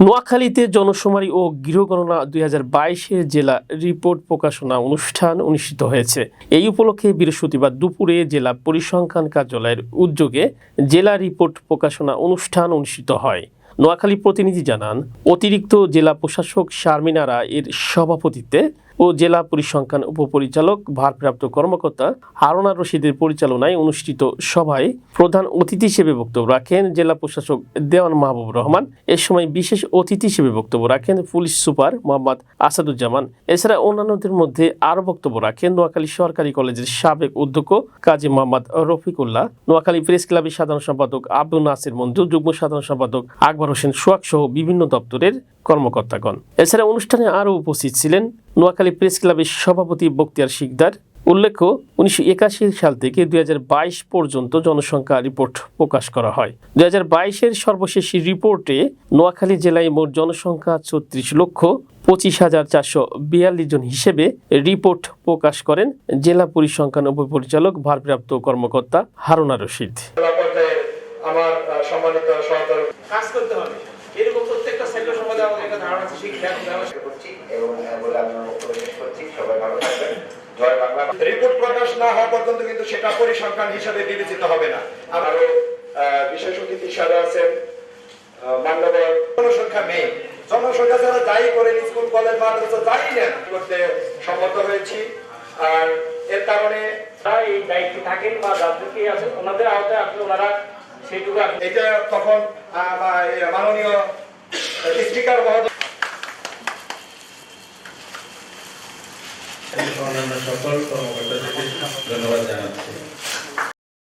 নোয়াখালীতে জনশুমারি ও গৃহগণনা 2022-এর জেলা রিপোর্ট প্রকাশনা অনুষ্ঠান অনুষ্ঠিত হয়েছে। এই উপলক্ষে বৃহস্পতিবার দুপুরে জেলা পরিসংখ্যান কার্যালয়ের উদ্যোগে জেলা রিপোর্ট প্রকাশনা অনুষ্ঠান অনুষ্ঠিত হয়। নোয়াখালী প্রতিনিধি জানান, অতিরিক্ত জেলা প্রশাসক শারমিন আরা এর সভাপতিত্বে ও জেলা পরিসংখ্যান উপপরিচালক ভারপ্রাপ্ত কর্মকর্তা হারুনা রশিদের পরিচালনায় অনুষ্ঠিত সভায় প্রধান অতিথি হিসেবে বক্তব্য রাখেন জেলা প্রশাসক দেওয়ান মাহবুব রহমান। এ সময় বিশেষ অতিথি হিসেবে বক্তব্য রাখেন পুলিশ সুপার মোহাম্মদ আসাদুজ্জামান। এছাড়া অন্যান্যদের মধ্যে আরও বক্তব্য রাখেন নোয়াখালী সরকারি কলেজের সাবেক অধ্যক্ষ কাজী মোহাম্মদ রফিকুল্লাহ, নোয়াখালী প্রেস ক্লাবের সাধারণ সম্পাদক আব্দুল নাসির মঞ্জু, যুগ্ম সাধারণ সম্পাদক আকবর হোসেন সোহাগ সহ বিভিন্ন দপ্তরের কর্মকর্তাগণ। এছাড়া অনুষ্ঠানে আরও উপস্থিত ছিলেন নোয়াখালী প্রেস ক্লাবের সভাপতি বখতিয়ার শিকদার। উল্লেখ্য, 1981 সাল থেকে 2022 পর্যন্ত জনসংখ্যা রিপোর্ট প্রকাশ করা হয়। 2022-এর সর্বশেষ রিপোর্টে নোয়াখালী জেলায় মোট জনসংখ্যা 34,25,442 জন হিসেবে রিপোর্ট প্রকাশ করেন জেলা পরিসংখ্যান উপপরিচালক ভারপ্রাপ্ত কর্মকর্তা হারুনা রশিদ। আমার সম্মানিত সহকারী কাজ করতে হবে, এরকম প্রত্যেকটা সেক্টর সম্বন্ধে আমাদের একটা ধারণা আছে, শিক্ষা করছি এবং বলে আমি বক্তব্য শেষ করছি। সবাই ভালো থাকবেন। জয় বাংলা। রিপোর্ট প্রকাশ না হওয়া পর্যন্ত কিন্তু সেটা পরিসংখ্যান হিসাবে বিবেচিত হবে না। আরো বিশেষ অতিথি হিসাবে আছেন মান্যবর জনসংখ্যা মেয়ে, জনসংখ্যা যারা যাই করেন, স্কুল কলেজ মাদ্রাসা যাই নেন করতে সম্মত হয়েছি। আর এর কারণে এই দায়িত্বে থাকেন বা রাজনীতি আছেন, ওনাদের আওতায় আপনি ওনারা সেইটুকু এটা তখন মাননীয় স্পিকার মহোদয় সকল কর্মকর্তাদেরকে ধন্যবাদ জানাচ্ছি।